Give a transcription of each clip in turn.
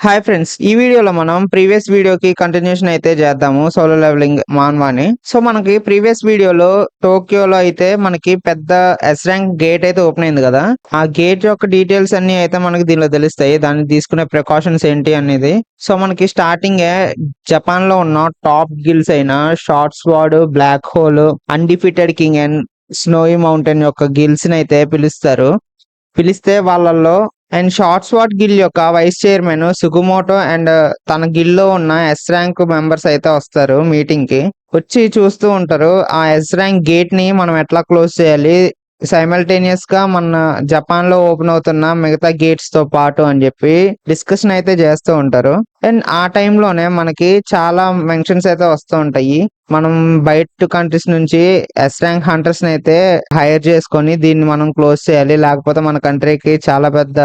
Hi friends, ఈ వీడియోలో మనం ప్రీవియస్ వీడియోకి కంటిన్యూషన్ అయితే చేద్దాము. సోలో లెవెలింగ్ మాన్వాని. సో మనకి ప్రీవియస్ వీడియోలో టోక్యోలో అయితే మనకి పెద్ద ఎస్ ర్యాంక్ గేట్ అయితే ఓపెన్ అయింది కదా. ఆ గేట్ యొక్క డీటెయిల్స్ అన్ని అయితే మనకి దీనిలో తెలుస్తాయి. దాన్ని తీసుకునే ప్రికాషన్స్ ఏంటి అనేది. సో మనకి స్టార్టింగ్ జపాన్ లో ఉన్న టాప్ గిల్స్ అయిన short sword, black hole, undefeated king and snowy mountain యొక్క గిల్స్ ని అయితే పిలుస్తారు. పిలిస్తే వాళ్ళల్లో అండ్ షార్ట్ స్వాట్ గిల్ యొక్క వైస్ చైర్మన్ సుగుమోటో అండ్ తన గిల్లో ఉన్న ఎస్ ర్యాంక్ మెంబర్స్ అయితే వస్తారు మీటింగ్ కి. వచ్చి చూస్తూ ఉంటారు ఆ ఎస్ ర్యాంక్ గేట్ ని మనం ఎట్లా క్లోజ్ చేయాలి, సైమల్టేనియస్ గా మన జపాన్ లో ఓపెన్ అవుతున్న మిగతా గేట్స్ తో పాటు అని చెప్పి డిస్కషన్ అయితే చేస్తూ ఉంటారు. అండ్ ఆ టైంలోనే మనకి చాలా మెన్షన్స్ అయితే వస్తూ ఉంటాయి. మనం బయట కంట్రీస్ నుంచి ఎస్ ర్యాంక్ హంటర్స్ అయితే హైర్ చేసుకొని దీన్ని మనం క్లోజ్ చేయాలి, లేకపోతే మన కంట్రీకి చాలా పెద్ద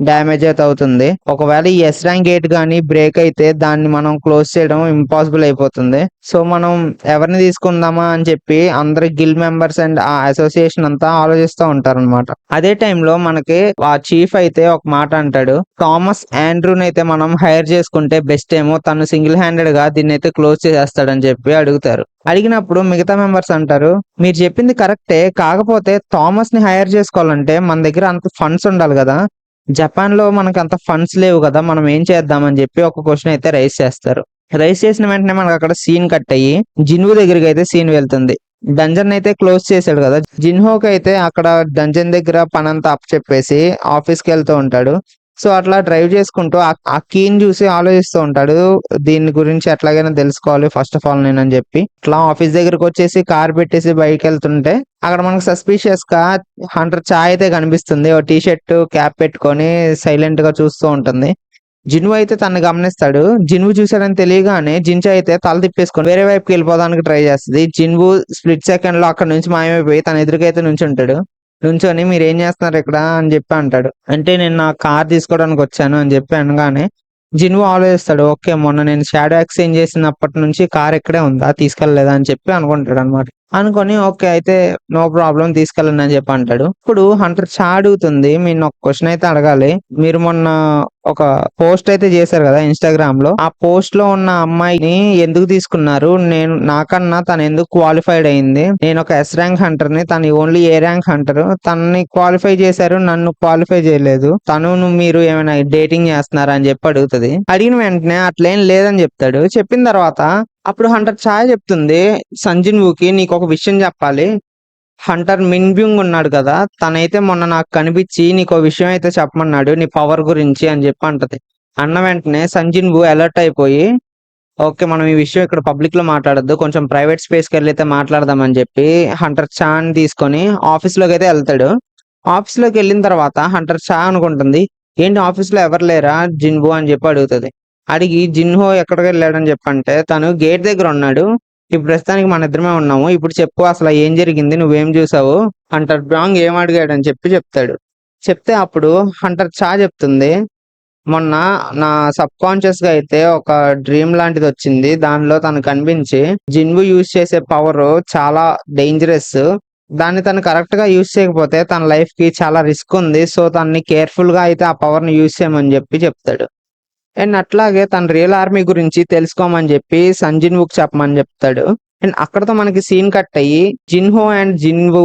డ్యామేజ్ అయితే అవుతుంది. ఒకవేళ ఈ ఎస్ ర్యాంక్ గేట్ గానీ బ్రేక్ అయితే దాన్ని మనం క్లోజ్ చేయడం ఇంపాసిబుల్ అయిపోతుంది. సో మనం ఎవరిని తీసుకుందామా అని చెప్పి అందరి గిల్ మెంబర్స్ అండ్ ఆ అసోసియేషన్ అంతా ఆలోచిస్తూ ఉంటారు అనమాట. అదే టైంలో మనకి ఆ చీఫ్ అయితే ఒక మాట అంటాడు, థామస్ ఆండ్రూని అయితే మనం హైర్ చేసుకుంటే బెస్ట్ ఏమో, తను సింగిల్ హ్యాండెడ్ గా దీన్ని అయితే క్లోజ్ చేసేస్తాడని చెప్పి అడుగుతారు. అడిగినప్పుడు మిగతా మెంబర్స్ అంటారు, మీరు చెప్పింది కరెక్టే, కాకపోతే థామస్ ని హైర్ చేసుకోవాలంటే మన దగ్గర అంత ఫండ్స్ ఉండాలి కదా. జపాన్ లో మనకు అంత ఫండ్స్ లేవు కదా, మనం ఏం చేద్దామని చెప్పి ఒక క్వశ్చన్ అయితే రైస్ చేస్తారు. రైస్ చేసిన వెంటనే మనకు అక్కడ సీన్ కట్ అయ్యి జిన్హో దగ్గరికి అయితే సీన్ వెళ్తుంది. డంజన్ అయితే క్లోజ్ చేశాడు కదా. జిన్హోకి అయితే అక్కడ డంజన్ దగ్గర పనంతా అప్ చెప్పేసి ఆఫీస్ కి వెళ్తూ ఉంటాడు. సో అట్లా డ్రైవ్ చేసుకుంటూ ఆ కీని చూసి ఆలోచిస్తూ ఉంటాడు, దీని గురించి ఎట్లాగైనా తెలుసుకోవాలి ఫస్ట్ ఆఫ్ ఆల్ నేను అని చెప్పి. ఇట్లా ఆఫీస్ దగ్గరకు వచ్చేసి కార్ పెట్టేసి బయటకు వెళ్తుంటే అక్కడ మనకు సస్పీషియస్ గా హంటర్ చాయ్ అయితే కనిపిస్తుంది. ఓ టీ షర్ట్ క్యాప్ పెట్టుకొని సైలెంట్ గా చూస్తూ ఉంటుంది. జిన్వు అయితే తను గమనిస్తాడు. జిన్వు చూసాడని తెలియగానే జిన్చా అయితే తల తిప్పేసుకొని వేరే వైపుకి వెళ్ళిపోవడానికి ట్రై చేస్తుంది. జిన్వు స్ప్లిట్ సెకండ్ లో అక్కడ నుంచి మాయమైపోయి తన ఎదురుకైతే నుంచుంటాడు. నుంచొని మీరు ఏం చేస్తున్నారు ఇక్కడ అని చెప్పి అంటాడు. అంటే నేను నా కార్ తీసుకోవడానికి వచ్చాను అని చెప్పి అనగానే జిన్వు ఆలోచిస్తాడు, ఓకే మొన్న నేను షాడో ఎక్స్చేంజ్ చేసినప్పటి నుంచి కార్ ఇక్కడే ఉందా, తీసుకెళ్ళలేదా అని చెప్పి అనుకుంటాడు అనమాట. అనుకొని ఓకే అయితే నో ప్రాబ్లం తీసుకెళ్ళండి అని చెప్పి అంటాడు. ఇప్పుడు హంటర్ చా అడుగుతుంది, మీరు ఒక క్వశ్చన్ అయితే అడగాలి. మీరు మొన్న ఒక పోస్ట్ అయితే చేశారు కదా ఇన్స్టాగ్రామ్ లో, ఆ పోస్ట్ లో ఉన్న అమ్మాయిని ఎందుకు తీసుకున్నారు, నేను నాకన్నా తను ఎందుకు క్వాలిఫైడ్ అయింది, నేను ఒక ఎస్ ర్యాంక్ హంటర్ ని, తను ఓన్లీ ఏ ర్యాంక్ హంటర్, తనని క్వాలిఫై చేశారు నన్ను క్వాలిఫై చేయలేదు, తను మీరు ఏమైనా డేటింగ్ చేస్తున్నారా అని చెప్పి అడుగుతుంది. అడిగిన వెంటనే అట్లేం లేదని చెప్తాడు. చెప్పిన తర్వాత అప్పుడు హంటర్ ఛాయ్ చెప్తుంది సంజిన్ వూకి, నీకు ఒక విషయం చెప్పాలి, హంటర్ మిన్బ్యూంగ్ ఉన్నాడు కదా, తనైతే మొన్న నాకు కనిపించి నీకు విషయం అయితే చెప్పమన్నాడు నీ పవర్ గురించి అని చెప్పి అంటది. అన్న వెంటనే సంజిన్ వూ అలర్ట్ అయిపోయి ఓకే మనం ఈ విషయం ఇక్కడ పబ్లిక్ లో మాట్లాడద్దు, కొంచెం ప్రైవేట్ స్పేస్ కి వెళ్ళి అయితే మాట్లాడదామని చెప్పి హంటర్ చాన్ తీసుకొని ఆఫీస్ లోకి అయితే వెళ్తాడు. ఆఫీస్ లోకి వెళ్ళిన తర్వాత హంటర్ చా అనుకుంటుంది, ఏంటి ఆఫీస్ లో ఎవరు లేరా జిన్హో అని చెప్పి అడుగుతుంది. అడిగి జిన్హో ఎక్కడికి వెళ్ళాడని చెప్పంటే తను గేట్ దగ్గర ఉన్నాడు, ఇప్పుడు ప్రస్తుతానికి మన ఇద్దరమే ఉన్నాము, ఇప్పుడు చెప్పు అసలు ఏం జరిగింది, నువ్వేం చూసావు, హంటర్ బ్రాంగ్ ఏం అడిగాడు అని చెప్పి చెప్తాడు. చెప్తే అప్పుడు హంటర్ చా చెప్తుంది, మొన్న నా సబ్ కాన్షియస్ గా అయితే ఒక డ్రీమ్ లాంటిది వచ్చింది, దానిలో తను కనిపించి జిన్వు యూజ్ చేసే పవర్ చాలా డేంజరస్, దాన్ని తను కరెక్ట్ గా యూజ్ చేయకపోతే తన లైఫ్ కి చాలా రిస్క్ ఉంది, సో తనని కేర్ఫుల్ గా అయితే ఆ పవర్ ని యూజ్ చేయమని చెప్పి చెప్తాడు. అండ్ అట్లాగే తన రియల్ ఆర్మీ గురించి తెలుసుకోమని చెప్పి సంజిన్ వుక్ చెప్పమని చెప్తాడు. అండ్ అక్కడతో మనకి సీన్ కట్ అయ్యి జిన్హో అండ్ జిన్వు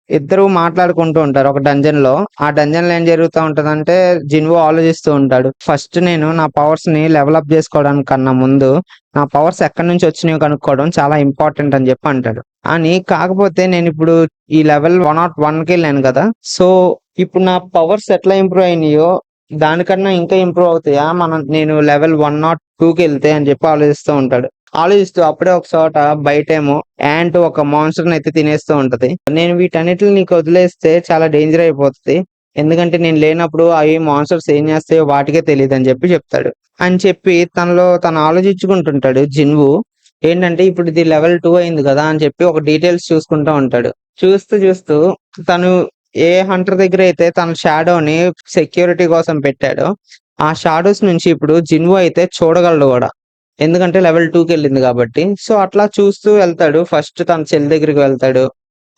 ఇద్దరు మాట్లాడుకుంటూ ఉంటారు ఒక డంజన్ లో. ఆ డంజన్ లో ఏం జరుగుతూ ఉంటదంటే జిన్వు ఆలోచిస్తూ ఉంటాడు, ఫస్ట్ నేను నా పవర్స్ ని లెవెల్ అప్ చేసుకోవడానికి కన్నా ముందు నా పవర్స్ ఎక్కడి నుంచి వచ్చినాయో కనుక్కోవడం చాలా ఇంపార్టెంట్ అని చెప్పి అంటాడు. అని కాకపోతే నేను ఇప్పుడు ఈ లెవెల్ 101 కి వెళ్ళాను కదా, సో ఇప్పుడు నా పవర్స్ ఎట్లా ఇంప్రూవ్ అయినాయో దానికన్నా ఇంకా ఇంప్రూవ్ అవుతాయా నేను లెవెల్ 102కి వెళ్తే అని చెప్పి ఆలోచిస్తూ ఉంటాడు. ఆలోచిస్తూ అప్పుడే ఒక చోట బయటేమో యాంట్ ఒక మాన్స్టర్ అయితే తినేస్తూ ఉంటది. నేను వీటన్నిటిని నీకు వదిలేస్తే చాలా డేంజర్ అయిపోతుంది, ఎందుకంటే నేను లేనప్పుడు అవి మాన్స్టర్స్ ఏం చేస్తాయో వాటికే తెలియదు అని చెప్పి చెప్తాడు. అని చెప్పి తనలో తను ఆలోచించుకుంటుంటాడు జిన్వు. ఏంటంటే ఇప్పుడు ఇది లెవెల్ 2 అయింది కదా అని చెప్పి ఒక డీటెయిల్స్ చూసుకుంటూ ఉంటాడు. చూస్తూ చూస్తూ తను ఏ హంటర్ దగ్గర అయితే తన షాడోని సెక్యూరిటీ కోసం పెట్టాడో ఆ షాడోస్ నుంచి ఇప్పుడు జిన్వు అయితే చూడగలడు కూడా, ఎందుకంటే లెవెల్ 2కి వెళ్ళింది కాబట్టి. సో అట్లా చూస్తూ వెళ్తాడు. ఫస్ట్ తన చెల్లి దగ్గరికి వెళ్తాడు,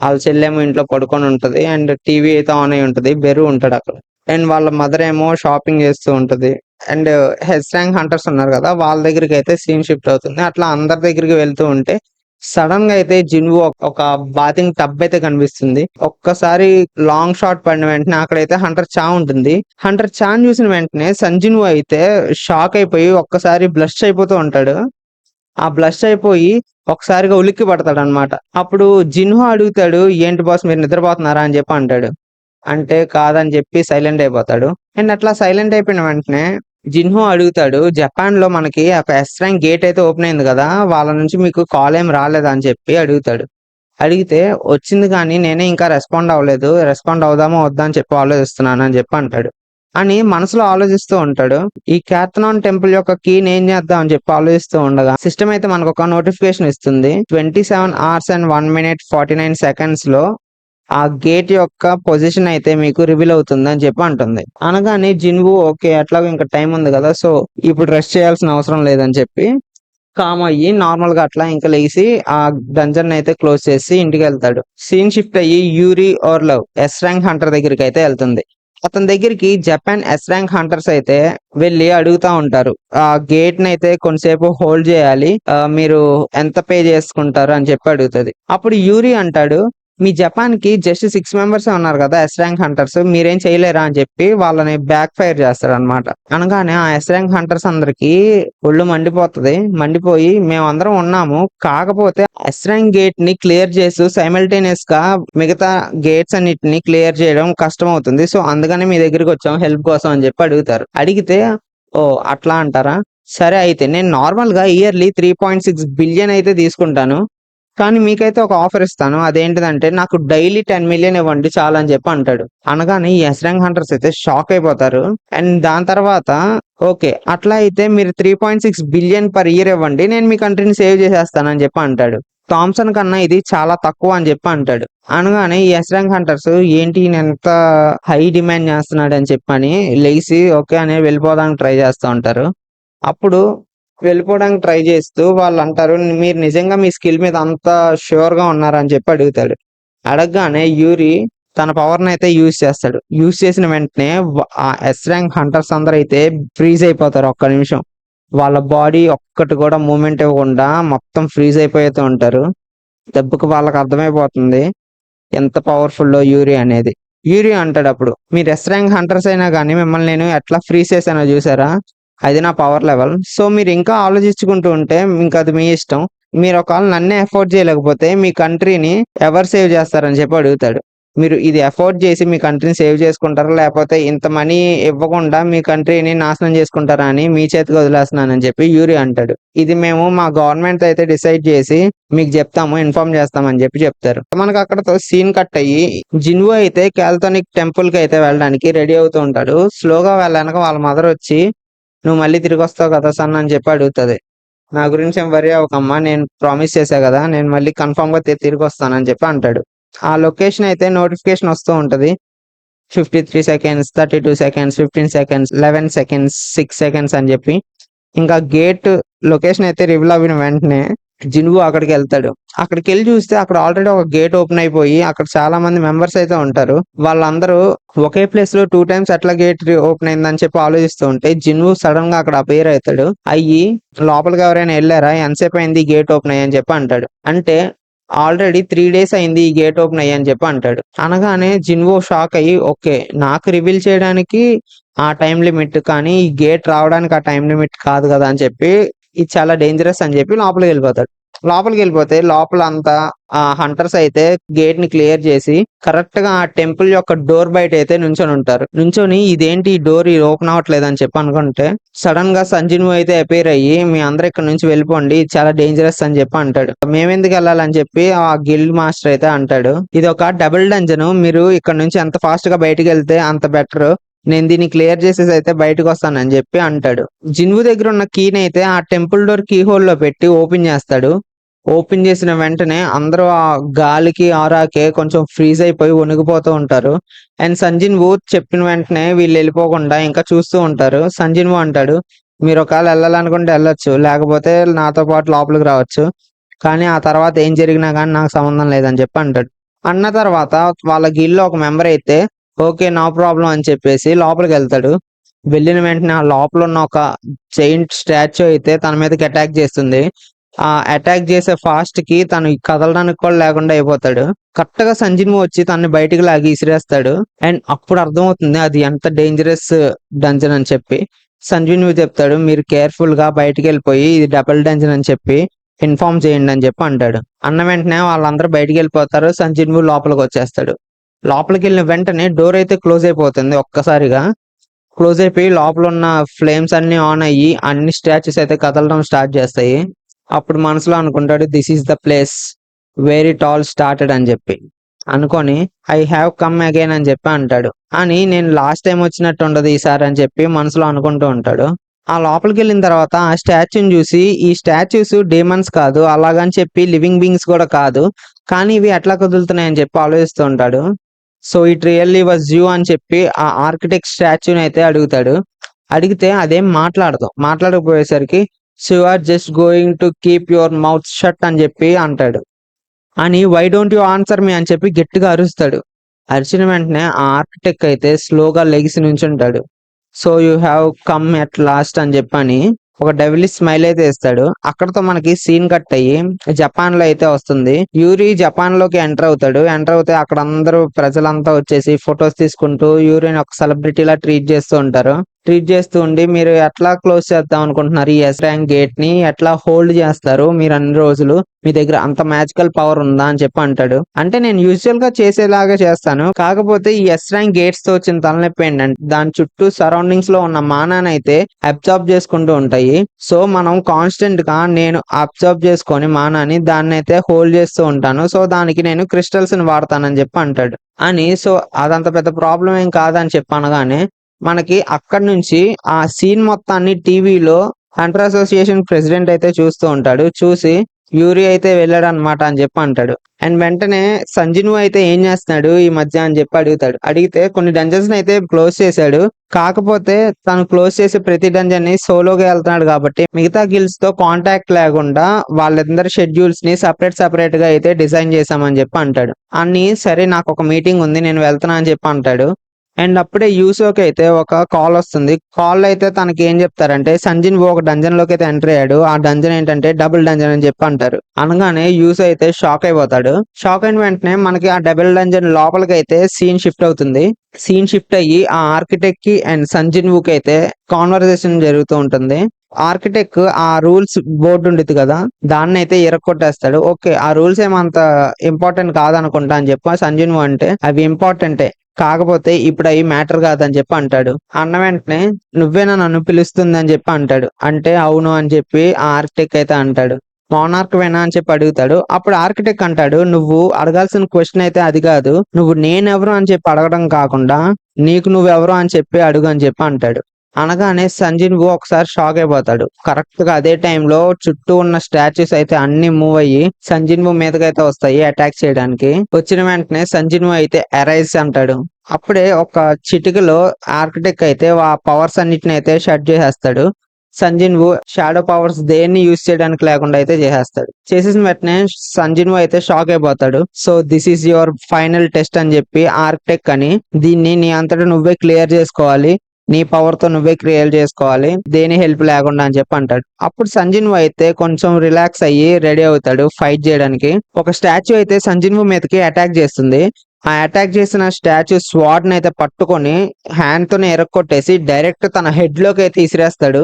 వాళ్ళ చెల్లెమో ఇంట్లో పడుకొని ఉంటది అండ్ టీవీ అయితే ఆన్ అయి ఉంటది, బెరు ఉంటాడు అక్కడ. అండ్ వాళ్ళ మదర్ ఏమో షాపింగ్ చేస్తూ ఉంటది. అండ్ హెచ్ ర్యాంక్ హంటర్స్ ఉన్నారు కదా, వాళ్ళ దగ్గరికి అయితే సీన్ షిఫ్ట్ అవుతుంది. అట్లా అందరి దగ్గరికి వెళ్తూ ఉంటే సడన్ గా అయితే జిన్వు ఒక బాతింగ్ టబ్ అయితే కనిపిస్తుంది. ఒక్కసారి లాంగ్ షాట్ పడిన వెంటనే అక్కడైతే హంటర్ చా ఉంటుంది. హంటర్ చాన్ చూసిన వెంటనే సంజిన్వు అయితే షాక్ అయిపోయి ఒక్కసారి బ్లష్ అయిపోతూ ఉంటాడు. ఆ బ్లష్ అయిపోయి ఒకసారిగా ఉలిక్కి పడతాడు అనమాట. అప్పుడు జిన్హు అడుగుతాడు, ఏంటి బాస్ మీరు నిద్రపోతున్నారా అని చెప్పి అంటాడు. అంటే కాదని చెప్పి సైలెంట్ అయిపోతాడు. అండ్ అట్లా సైలెంట్ అయిపోయిన వెంటనే జిన్హో అడుగుతాడు, జపాన్ లో మనకి ఒక ఎస్ ర్యాంక్ గేట్ అయితే ఓపెన్ అయింది కదా, వాళ్ళ నుంచి మీకు కాల్ ఏం రాలేదా అని చెప్పి అడుగుతాడు. అడిగితే వచ్చింది కానీ నేనే ఇంకా రెస్పాండ్ అవ్వలేదు, రెస్పాండ్ అవుదామో వద్దా అని చెప్పి ఆలోచిస్తున్నాను అని చెప్పి అంటాడు. అని మనసులో ఆలోచిస్తూ ఉంటాడు. ఈ క్యాథనాన్ టెంపుల్ యొక్క కీని ఏం చేద్దాం అని చెప్పి ఆలోచిస్తూ ఉండగా సిస్టమ్ అయితే మనకు ఒక నోటిఫికేషన్ ఇస్తుంది. 27 hours and 1 minute 49 seconds లో ఆ గేట్ యొక్క పొజిషన్ అయితే మీకు రివీల్ అవుతుంది అని చెప్పి అంటుంది. అనగానే జిన్వు ఓకే అట్లాగే ఇంకా టైం ఉంది కదా, సో ఇప్పుడు రెస్ట్ చేయాల్సిన అవసరం లేదని చెప్పి కామ్ అయ్యి నార్మల్ గా అట్లా ఇంకా లేచి ఆ డంజన్ అయితే క్లోజ్ చేసి ఇంటికి వెళ్తాడు. సీన్ షిఫ్ట్ అయ్యి యూరి ఆర్ లవ్ ఎస్ ర్యాంక్ హంటర్ దగ్గరికి అయితే వెళ్తుంది. అతని దగ్గరికి జపాన్ ఎస్ ర్యాంక్ హంటర్స్ అయితే వెళ్ళి అడుగుతా ఉంటారు, ఆ గేట్ ని అయితే కొంతసేపు హోల్డ్ చేయాలి, మీరు ఎంత పే చేసుకుంటారు అని చెప్పి అడుగుతుంది. అప్పుడు యూరి అంటాడు, మీ జపాన్ కి జస్ట్ 6 మెంబర్స్ ఉన్నారు కదా ఎస్ ర్యాంక్ హంటర్స్, మీరేం చేయలేరా అని చెప్పి వాళ్ళని బ్యాక్ ఫైర్ చేస్తాడు అనమాట. అనగానే ఆ ఎస్ ర్యాంక్ హంటర్స్ అందరికి ఒళ్ళు మండిపోతుంది. మండిపోయి మేమందరం ఉన్నాము, కాకపోతే ఎస్ ర్యాంక్ గేట్ ని క్లియర్ చేస్తూ సైమల్టేనియస్ గా మిగతా గేట్స్ అన్నిటిని క్లియర్ చేయడం కష్టం అవుతుంది, సో అందుకని మీ దగ్గరికి వచ్చాం హెల్ప్ కోసం అని చెప్పి అడుగుతారు. అడిగితే ఓ అట్లా అంటారా, సరే అయితే నేను నార్మల్ గా ఇయర్లీ 3.6 బిలియన్ అయితే తీసుకుంటాను, కానీ మీకైతే ఒక ఆఫర్ ఇస్తాను, అదేంటిదంటే నాకు డైలీ 10 మిలియన్ ఇవ్వండి చాలా అని చెప్పి అంటాడు. అనగానే ఈ ఎస్ ర్యాంక్ హంటర్స్ అయితే షాక్ అయిపోతారు. అండ్ దాని తర్వాత ఓకే అట్లా అయితే మీరు 3.6 బిలియన్ పర్ ఇయర్ ఇవ్వండి, నేను మీ కంట్రీని సేవ్ చేసేస్తాను అని చెప్పి అంటాడు. థామ్సన్ కన్నా ఇది చాలా తక్కువ అని చెప్పి అంటాడు. అనగానే ఈ ఎస్ ర్యాంక్ హంటర్స్ ఏంటి ఈయన ఎంత హై డిమాండ్ చేస్తున్నాడు అని చెప్పని లేచి ఓకే అని వెళ్ళిపోవడానికి ట్రై చేస్తూ ఉంటారు. అప్పుడు వెళ్ళిపోవడానికి ట్రై చేస్తూ వాళ్ళు అంటారు, మీరు నిజంగా మీ స్కిల్ మీద అంత ష్యూర్ గా ఉన్నారని చెప్పి అడుగుతాడు. అడగగానే యూరి తన పవర్ ని అయితే యూజ్ చేస్తాడు. యూజ్ చేసిన వెంటనే ఆ ఎస్ ర్యాంక్ హంటర్స్ అందరూ అయితే ఫ్రీజ్ అయిపోతారు. ఒక్క నిమిషం వాళ్ళ బాడీ ఒక్కటి కూడా మూమెంట్ ఇవ్వకుండా మొత్తం ఫ్రీజ్ అయిపోతూ ఉంటారు. దెబ్బకు వాళ్ళకి అర్థమైపోతుంది ఎంత పవర్ఫుల్ యూరి అనేది. యూరి అంటాడు అప్పుడు, మీరు ఎస్ ర్యాంక్ హంటర్స్ అయినా కానీ మిమ్మల్ని నేను ఎట్లా ఫ్రీజ్ చేశానో చూసారా, అది నా పవర్ లెవెల్, సో మీరు ఇంకా ఆలోచించుకుంటూ ఉంటే ఇంకా అది మీ ఇష్టం, మీరు ఒకవేళ నన్నే ఎఫోర్డ్ చేయలేకపోతే మీ కంట్రీని ఎవరు సేవ్ చేస్తారని చెప్పి అడుగుతాడు. మీరు ఇది ఎఫోర్డ్ చేసి మీ కంట్రీని సేవ్ చేసుకుంటారా, లేకపోతే ఇంత మనీ ఇవ్వకుండా మీ కంట్రీని నాశనం చేసుకుంటారా అని మీ చేతికి వదిలేస్తున్నానని చెప్పి యూరి అంటాడు. ఇది మేము మా గవర్నమెంట్ అయితే డిసైడ్ చేసి మీకు చెప్తాము, ఇన్ఫార్మ్ చేస్తామని చెప్పి చెప్తారు. మనకు అక్కడతో సీన్ కట్ అయ్యి జిన్వు అయితే కాల్తోనిక్ టెంపుల్ కి అయితే వెళ్ళడానికి రెడీ అవుతూ ఉంటాడు. స్లోగా వెళ్ళాక వాళ్ళ మదర్ వచ్చి, నువ్వు మళ్ళీ తిరిగి వస్తావు కదా సన్ అని చెప్పి అడుగుతుంది. నా గురించి ఏం వరీ అవ్వకమ్మా, నేను ప్రామిస్ చేశా కదా, నేను మళ్ళీ కన్ఫామ్ గా తిరిగి వస్తానని చెప్పి అంటాడు. ఆ లొకేషన్ అయితే నోటిఫికేషన్ వస్తూ ఉంటది. 53 seconds, 32 seconds, 15 seconds, 11 seconds, 6 seconds అని చెప్పి. ఇంకా గేట్ లొకేషన్ అయితే రివీల్ అయిన వెంటనే జిన్వు అక్కడికి వెళ్తాడు. అక్కడికి వెళ్ళి చూస్తే అక్కడ ఆల్రెడీ ఒక గేట్ ఓపెన్ అయిపోయి అక్కడ చాలా మంది మెంబర్స్ అయితే ఉంటారు. వాళ్ళందరూ ఒకే ప్లేస్ లో 2 times ఎట్లా గేట్ ఓపెన్ అయిందని చెప్పి ఆలోచిస్తూ ఉంటే జిన్వు సడన్ గా అక్కడ అపేర్ అవుతాడు. అయ్యి లోపలికి ఎవరైనా వెళ్ళారా, ఎంతసేపు అయింది గేట్ ఓపెన్ అయ్యి అని చెప్పి అంటాడు. అంటే ఆల్రెడీ 3 days అయింది ఈ గేట్ ఓపెన్ అయ్యి అని చెప్పి అంటాడు. అనగానే జిన్వో షాక్ అయ్యి ఓకే నాకు రివీల్ చేయడానికి ఆ టైం లిమిట్, కానీ ఈ గేట్ రావడానికి ఆ టైం లిమిట్ కాదు కదా అని చెప్పి ఇది చాలా డేంజరస్ అని చెప్పి లోపలికి వెళ్ళిపోతాడు. లోపలికి వెళ్ళిపోతే లోపల అంతా ఆ హంటర్స్ అయితే గేట్ ని క్లియర్ చేసి కరెక్ట్ గా ఆ టెంపుల్ యొక్క డోర్ బయట అయితే నుంచొని ఉంటారు. నుంచొని ఇదేంటి ఈ డోర్ ఓపెన్ అవ్వట్లేదు అని చెప్పి అనుకుంటే సడన్ గా సంజిన్వు అయితే అపేర్ అయ్యి, మీ అందరు ఇక్కడ నుంచి వెళ్ళిపోండి, ఇది చాలా డేంజరస్ అని చెప్పి అంటాడు. మేమెందుకు వెళ్ళాలని చెప్పి ఆ గిల్డ్ మాస్టర్ అయితే అంటాడు. ఇది ఒక డబుల్ డంజన్, మీరు ఇక్కడ నుంచి ఎంత ఫాస్ట్ గా బయటకు వెళ్తే అంత బెటర్, నేను దీన్ని క్లియర్ చేసేసి అయితే బయటకు వస్తానని చెప్పి అంటాడు. జిన్వు దగ్గర ఉన్న కీని అయితే ఆ టెంపుల్ డోర్ కీ హోల్ లో పెట్టి ఓపెన్ చేస్తాడు. ఓపెన్ చేసిన వెంటనే అందరూ ఆ గాలికి ఆరాకే కొంచెం ఫ్రీజ్ అయిపోయి వణిగిపోతూ ఉంటారు. అండ్ సంజిన్వు చెప్పిన వెంటనే వీళ్ళు వెళ్ళిపోకుండా ఇంకా చూస్తూ ఉంటారు. సంజిన్వు అంటాడు, మీరు ఒకవేళ వెళ్ళాలనుకుంటే వెళ్ళొచ్చు, లేకపోతే నాతో పాటు లోపలికి రావచ్చు, కానీ ఆ తర్వాత ఏం జరిగినా కానీ నాకు సంబంధం లేదని చెప్పి అంటాడు. అన్న తర్వాత వాళ్ళ గిల్లో ఒక మెంబర్ అయితే ఓకే నో ప్రాబ్లం అని చెప్పేసి లోపలికి వెళ్తాడు. వెళ్ళిన వెంటనే ఆ లోపల ఉన్న ఒక జైంట్ స్టాచ్యూ అయితే తన మీదకి అటాక్ చేస్తుంది. ఆ అటాక్ చేసే ఫాస్ట్ కి తను కదలడానికి కూడా లేకుండా అయిపోతాడు. కరెక్ట్ గా సంజీవ్ వచ్చి తనని బయటికి లాగి ఇసిరేస్తాడు. అండ్ అప్పుడు అర్థమవుతుంది అది ఎంత డేంజరస్ డంజన్ అని చెప్పి. సంజీవ్ చెప్తాడు, మీరు కేర్ఫుల్ గా బయటికి వెళ్ళిపోయి ఇది డబుల్ డంజన్ అని చెప్పి ఇన్ఫార్మ్ చేయండి అని చెప్పి అంటాడు. అన్న వెంటనే వాళ్ళందరూ బయటికి వెళ్ళిపోతారు. సంజీవ్ లోపలికి వచ్చేస్తాడు. లోపలికి వెళ్ళిన వెంటనే డోర్ అయితే క్లోజ్ అయిపోతుంది. ఒక్కసారిగా క్లోజ్ అయిపోయి లోపల ఉన్న ఫ్లేమ్స్ అన్ని ఆన్ అయ్యి అన్ని స్టాచ్యూస్ అయితే కదలడం స్టార్ట్ చేస్తాయి. అప్పుడు మనసులో అనుకుంటాడు, this is the place where it all started అని చెప్పి అనుకొని ఐ హ్యావ్ కమ్ అగైన్ అని చెప్పి అంటాడు. అని నేను లాస్ట్ టైం వచ్చినట్టు ఉండదు ఈసారి అని చెప్పి మనసులో అనుకుంటూ ఉంటాడు. ఆ లోపలికి వెళ్ళిన తర్వాత ఆ స్టాచ్యూని చూసి ఈ స్టాచ్యూస్ డేమన్స్ కాదు, అలాగని చెప్పి లివింగ్ బీయింగ్స్ కూడా కాదు, కానీ ఇవి ఎట్లా కదులుతున్నాయని చెప్పి ఆలోచిస్తూ ఉంటాడు. So it really was you అని చెప్పి ఆ ఆర్కిటెక్ట్ స్టాచ్యూని అయితే అడుగుతాడు. అడిగితే అదేం మాట్లాడకపోయేసరికి so you are just going to keep your mouth shut అని చెప్పి అంటాడు. అని why don't you answer me అని చెప్పి గట్టిగా అరుస్తాడు. అరిచిన వెంటనే ఆ ఆర్కిటెక్ట్ అయితే స్లోగా లెగిసి నుంచుంటాడు. So you have come at last అని చెప్పని ఒక డెవిలిష్ స్మైల్ అయితే ఇస్తాడు. అక్కడతో మనకి సీన్ కట్ అయ్యి జపాన్ లో అయితే వస్తుంది. యూరి జపాన్ లోకి ఎంటర్ అవుతాడు. ఎంటర్ అవుతే అక్కడ అందరూ ప్రజలంతా వచ్చేసి ఫొటోస్ తీసుకుంటూ యూరిని ఒక సెలబ్రిటీ లా ట్రీట్ చేస్తూ ఉంటారు. ట్రీట్ చేస్తూ ఉండి మీరు ఎట్లా క్లోజ్ చేద్దాం అనుకుంటున్నారు ఈ ఎస్ ర్యాంక్ గేట్ ని, ఎట్లా హోల్డ్ చేస్తారు మీరు అన్ని రోజులు, మీ దగ్గర అంత మ్యాజికల్ పవర్ ఉందా అని చెప్పి అంటాడు. అంటే నేను యూజువల్ గా చేసేలాగా చేస్తాను, కాకపోతే ఈ ఎస్ ర్యాంక్ గేట్స్ తో వచ్చిన తలనొప్పి ఏంటంటే దాని చుట్టూ సరౌండింగ్స్ లో ఉన్న మానాన్ని అయితే అబ్జార్బ్ చేసుకుంటూ ఉంటాయి. సో మనం కాన్స్టెంట్ గా నేను అబ్జర్వ్ చేసుకొని మానాన్ని దాన్ని అయితే హోల్డ్ చేస్తూ ఉంటాను. సో దానికి నేను క్రిస్టల్స్ ని వాడతానని చెప్పి అంటాడు. అని సో అదంత పెద్ద ప్రాబ్లం ఏం కాదని చెప్పి అనగానే మనకి అక్కడి నుంచి ఆ సీన్ మొత్తాన్ని టీవీలో హంటర్ అసోసియేషన్ ప్రెసిడెంట్ అయితే చూస్తూ ఉంటాడు. చూసి యూరి అయితే వెళ్ళాడు అనమాట అని చెప్పి అంటాడు. అండ్ వెంటనే సంజీవ్ అయితే ఏం చేస్తున్నాడు ఈ మధ్య అని చెప్పి అడుగుతాడు. అడిగితే కొన్ని డంజన్స్ అయితే క్లోజ్ చేశాడు, కాకపోతే తను క్లోజ్ చేసే ప్రతి డంజన్ ని సోలోగా వెళ్తున్నాడు కాబట్టి మిగతా గిల్స్ తో కాంటాక్ట్ లేకుండా వాళ్ళందరి షెడ్యూల్స్ ని సపరేట్ గా అయితే డిజైన్ చేశామని చెప్పి అంటాడు. అన్ని సరే నాకు ఒక మీటింగ్ ఉంది నేను వెళ్తున్నా అని చెప్పి అంటాడు. అండ్ అప్పుడే యూసోకి అయితే ఒక కాల్ వస్తుంది. కాల్ అయితే తనకి ఏం చెప్తారంటే సంజిన్ ఒక డంజన్ లోకి అయితే ఎంటర్ అయ్యాడు, ఆ డంజన్ ఏంటంటే డబుల్ డంజన్ అని చెప్పి అంటారు. అనగానే యూసో అయితే షాక్ అయిపోతాడు. షాక్ అయిన వెంటనే మనకి ఆ డబుల్ డంజన్ లోపలికి అయితే సీన్ షిఫ్ట్ అవుతుంది. సీన్ షిఫ్ట్ అయ్యి ఆ ఆర్కిటెక్ట్ కి అండ్ సంజిన్ వుకి అయితే కాన్వర్సేషన్ జరుగుతూ ఉంటుంది. ఆర్కిటెక్ట్ ఆ రూల్స్ బోర్డు ఉండేది కదా, దాన్ని అయితే ఇరక్కొట్టేస్తాడు. ఓకే ఆ రూల్స్ ఏమంత ఇంపార్టెంట్ కాదనుకుంటా అని చెప్పి సంజిన్ వు అంటే అవి ఇంపార్టెంటే, కాకపోతే ఇప్పుడు అవి మ్యాటర్ కాదని చెప్పి అంటాడు. అన్న వెంటనే నువ్వేనా నన్ను పిలుస్తుంది అని చెప్పి అంటాడు. అంటే అవును అని చెప్పి ఆ ఆర్కిటెక్ట్ అయితే అంటాడు. మోనార్క్ వేనా అని చెప్పి అడుగుతాడు. అప్పుడు ఆర్కిటెక్ట్ అంటాడు, నువ్వు అడగాల్సిన క్వశ్చన్ అయితే అది కాదు, నువ్వు నేనెవరు అని చెప్పి అడగడం కాకుండా నీకు నువ్వెవరు అని చెప్పి అడుగు అని చెప్పి అంటాడు. అనగానే సంజిన్ వు ఒకసారి షాక్ అయిపోతాడు. కరెక్ట్ గా అదే టైంలో చుట్టూ ఉన్న స్టాచ్యూస్ అయితే అన్ని మూవ్ అయ్యి సంజిన్ వు మీదకైతే వస్తాయి అటాక్ చేయడానికి. వచ్చిన వెంటనే సంజిన్ వు అయితే అరైజ్ అంటాడు. అప్పుడే ఒక చిటికలో ఆర్కిటెక్ట్ అయితే ఆ పవర్స్ అన్నిటిని అయితే షట్ చేసేస్తాడు. సంజిన్ వు షాడో పవర్స్ దేన్ని యూజ్ చేయడానికి లేకుండా అయితే చేసేస్తాడు. చేసేసిన వెంటనే సంజిన్ వు అయితే షాక్ అయిపోతాడు. So this is your final test అని చెప్పి ఆర్కిటెక్ట్ అని దీన్ని నీ అంతటా నువ్వే క్లియర్ చేసుకోవాలి, నీ పవర్ తో నువ్వే క్రియేట్ చేసుకోవాలి, దేని హెల్ప్ లేకుండా అని చెప్పి అంటాడు. అప్పుడు సంజిన్ వు అయితే కొంచెం రిలాక్స్ అయ్యి రెడీ అవుతాడు ఫైట్ చేయడానికి. ఒక స్టాచ్యూ అయితే సంజిన్ వు మీదకి అటాక్ చేస్తుంది. ఆ అటాక్ చేసిన స్టాచ్యూ స్వాడ్ ని అయితే పట్టుకొని హ్యాండ్ తోనే ఎరక్కొట్టేసి డైరెక్ట్ తన హెడ్ లోకి అయితే విసిరేస్తాడు.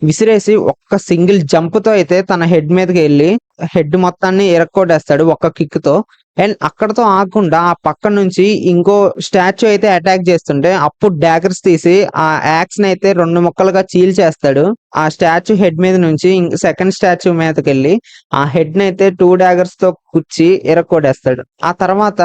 విసిరేసి ఒక్క సింగిల్ జంప్ తో అయితే తన హెడ్ మీదకి వెళ్ళి హెడ్ మొత్తాన్ని ఎరక్కొట్టేస్తాడు ఒక్క కిక్ తో. అండ్ అక్కడతో ఆగకుండా ఆ పక్క నుంచి ఇంకో స్టాచ్యూ అయితే అటాక్ చేస్తుంటే అప్పుడు డాగర్స్ తీసి ఆ యాక్స్ ని అయితే రెండు ముక్కలుగా చీల్చేస్తాడు. ఆ స్టాచ్యూ హెడ్ మీద నుంచి సెకండ్ స్టాచ్యూ మీదకి వెళ్ళి ఆ హెడ్ ని అయితే 2 డాగర్స్ తో కుచ్చి ఎరక్కొట్టేస్తాడు. ఆ తర్వాత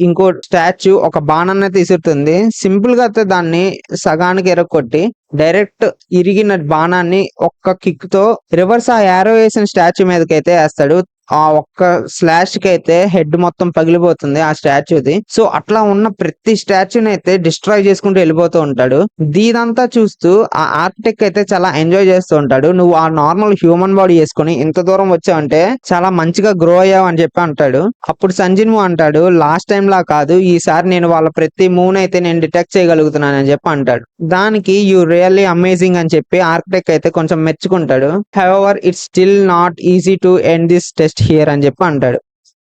ఇంకో స్టాచ్యూ ఒక బాణాన్ని అయితే ఇసురుతుంది. సింపుల్ గా అయితే దాన్ని సగానికి ఎరక్కొట్టి డైరెక్ట్ ఇరిగిన బాణాన్ని ఒక్క కిక్ తో రివర్స్ ఆ యారో వేసిన స్టాచ్యూ మీదకి అయితే వేస్తాడు. ఆ ఒక్క స్లాష్ కి అయితే హెడ్ మొత్తం పగిలిపోతుంది ఆ స్టాచ్యూది. సో అట్లా ఉన్న ప్రతి స్టాచ్యూని అయితే డిస్ట్రాయ్ చేసుకుంటూ వెళ్ళిపోతూ ఉంటాడు. దీదంతా చూస్తూ ఆ ఆర్కిటెక్ట్ అయితే చాలా ఎంజాయ్ చేస్తూ ఉంటాడు. నువ్వు ఆ నార్మల్ హ్యూమన్ బాడీ వేసుకుని ఇంత దూరం వచ్చావంటే చాలా మంచిగా గ్రో అయ్యావు అని చెప్పి అంటాడు. అప్పుడు సంజిన్వు అంటాడు, లాస్ట్ టైం లా కాదు, ఈసారి నేను వాళ్ళ ప్రతి మూవ్ అయితే నేను డిటెక్ట్ చేయగలుగుతున్నాను అని చెప్పి అంటాడు. దానికి యూ రియల్లీ అమేజింగ్ అని చెప్పి ఆర్కిటెక్ట్ అయితే కొంచెం మెచ్చుకుంటాడు. However it's still not easy to end this test here అని చెప్పి అంటాడు.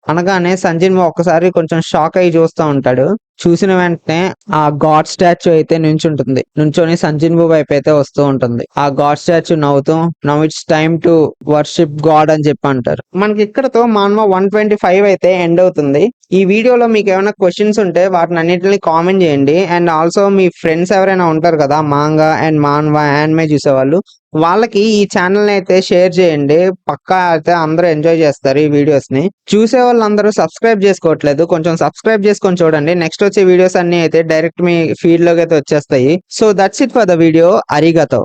అనగానే సంజిన్వు ఒక్కసారి కొంచెం షాక్ అయ్యి చూస్తూ ఉంటాడు. చూసిన వెంటనే ఆ గాడ్ స్టాచ్యూ అయితే నుంచుంటుంది. నుంచొని సంజిన్వు వైపు అయితే వస్తూ ఉంటుంది. ఆ గాడ్ స్టాచ్యూ నవ్వుతూ now it's time to worship God అని చెప్పి అంటారు. మనకి ఇక్కడతో మాన్వా 125 అయితే ఎండ్ అవుతుంది. ఈ వీడియోలో మీకు ఏమైనా క్వశ్చన్స్ ఉంటే వాటిని అన్నింటినీ కామెంట్ చేయండి. అండ్ ఆల్సో మీ ఫ్రెండ్స్ ఎవరైనా ఉంటారు కదా మాంగా అండ్ మాన్వా యానిమే చూసేవాళ్ళు, వాళ్ళకి ఈ ఛానల్ ని అయితే షేర్ చేయండి. పక్కా అయితే అందరూ ఎంజాయ్ చేస్తారు ఈ వీడియోస్ ని. చూసే వాళ్ళందరూ సబ్స్క్రైబ్ చేసుకోవట్లేదు, కొంచెం సబ్స్క్రైబ్ చేసుకొని చూడండి. నెక్స్ట్ వచ్చే వీడియోస్ అన్ని అయితే డైరెక్ట్ మీ ఫీడ్ లోకి అయితే వచ్చేస్తాయి. So that's it for the video. అరిగతో.